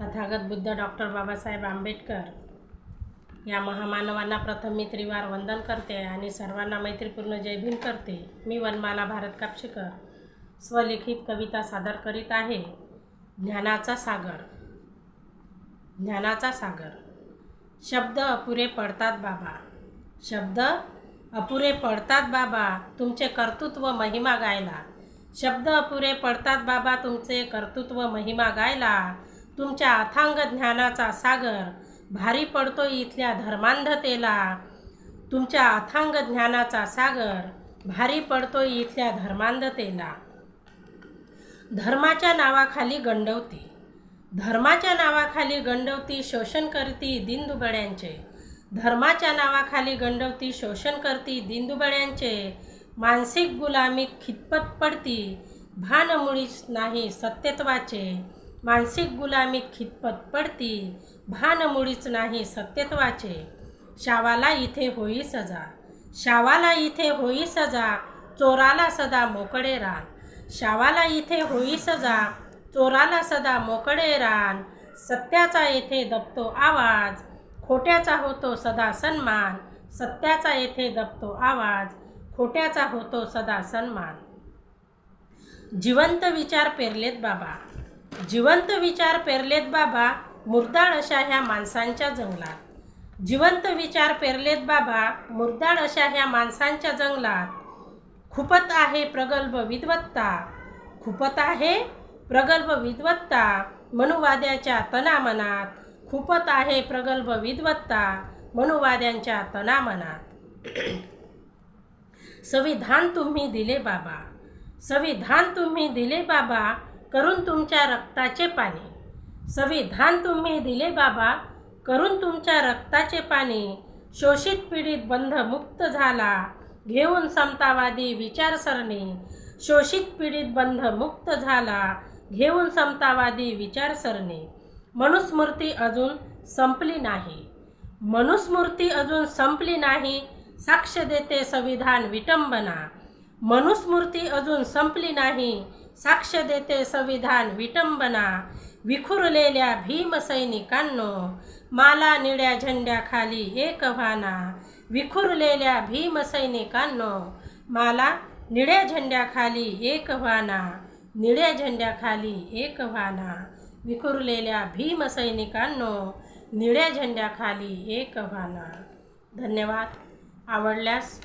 Tathagata Buddha doctor Babasaheb Ambedkar या महामानवांना प्रथम मी त्रिवार वंदन करते आणि सर्वांना मैत्रीपूर्ण जय भीम करते। मी वनमाला भारत कापशीकर स्वलिखित कविता सादर करीत आहे। ज्ञानाचा सागर। ज्ञानाचा सागर। शब्द अपुरे पडतात बाबा, शब्द अपुरे पडतात बाबा, तुमचे कर्तृत्व महिमा गायला। शब्द अपुरे पडतात बाबा, तुमचे कर्तृत्व महिमा गायला। तुमच्या अथांग ज्ञानाचा सागर भारी पडतो इथल्या धर्मांधतेला। तुमच्या अथांग ज्ञानाचा सागर भारी पडतो इथल्या धर्मांधतेला। धर्माच्या नावाखाली गंडवती, धर्माच्या नावाखाली गंडवती शोषण करती दीनदुबळ्यांचे। धर्माच्या नावाखाली गंडवती शोषण करती दीनदुबळ्यांचे। मानसिक गुलामीत खितपत पडती, भान मुळीच नाही सत्यत्वाचे। मानसिक गुलामीत खितपत पडती, भान मुळीच नाही सत्यत्वाचे। शावाला इथे होई सजा, शावाला इथे होई सजा, चोराला सदा मोकळे रान। शावाला इथे होई सजा, चोराला सदा मोकळे रान। सत्याचा येथे दबतो आवाज, खोट्याचा होतो सदा सन्मान। सत्याचा येथे दबतो आवाज, खोट्याचा होतो सदा सन्मान। जिवंत विचार पेरलेत बाबा, जिवंत विचार पेरलेत बाबा, मुरदाळ अशा ह्या माणसांच्या जंगलात। जिवंत विचार पेरलेत बाबा, मुरदाळ अशा ह्या माणसांच्या जंगलात। खुपत आहे प्रगल्भ विद्वत्ता, खुपत आहे प्रगल्भ विद्वत्ता, मनुवाद्याच्या तनामनात। खुपत आहे प्रगल्भ विद्वत्ता, मनुवाद्यांच्या तनामनात। संविधान तुम्ही दिले बाबा, संविधान तुम्ही दिले बाबा, करून तुमच्या रक्ताचे पाणी। संविधान तुम्ही दिले बाबा, करून तुमच्या रक्ताचे पाणी। शोषित पीडित बंध मुक्त झाला, घेऊन समतावादी विचारसरणी। शोषित पीडित बंध मुक्त झाला, घेऊन समतावादी विचारसरणी। मनुस्मृती अजून संपली नाही, मनुस्मृती अजून संपली नाही, साक्ष देते संविधान विटंबना। मनुस्मृती अजून संपली नाही, साक्ष देते संविधान विटंबना। विखुरलेल्या भीमसैनिकांनो, माला निळ्या झेंड्याखाली एक व्हाना। विखुरलेल्या भीमसैनिकांनो, माला निळ्या झेंड्याखाली एक व्हाना। निळ्या झेंड्याखाली एक व्हाना। विखुरलेल्या भीमसैनिकांनो, निळ्या झेंड्याखाली एक व्हाना। धन्यवाद। आवडल्यास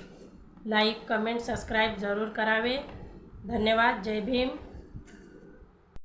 लाईक, कमेंट, सबस्क्राईब जरूर करावे। धन्यवाद। जय भीम।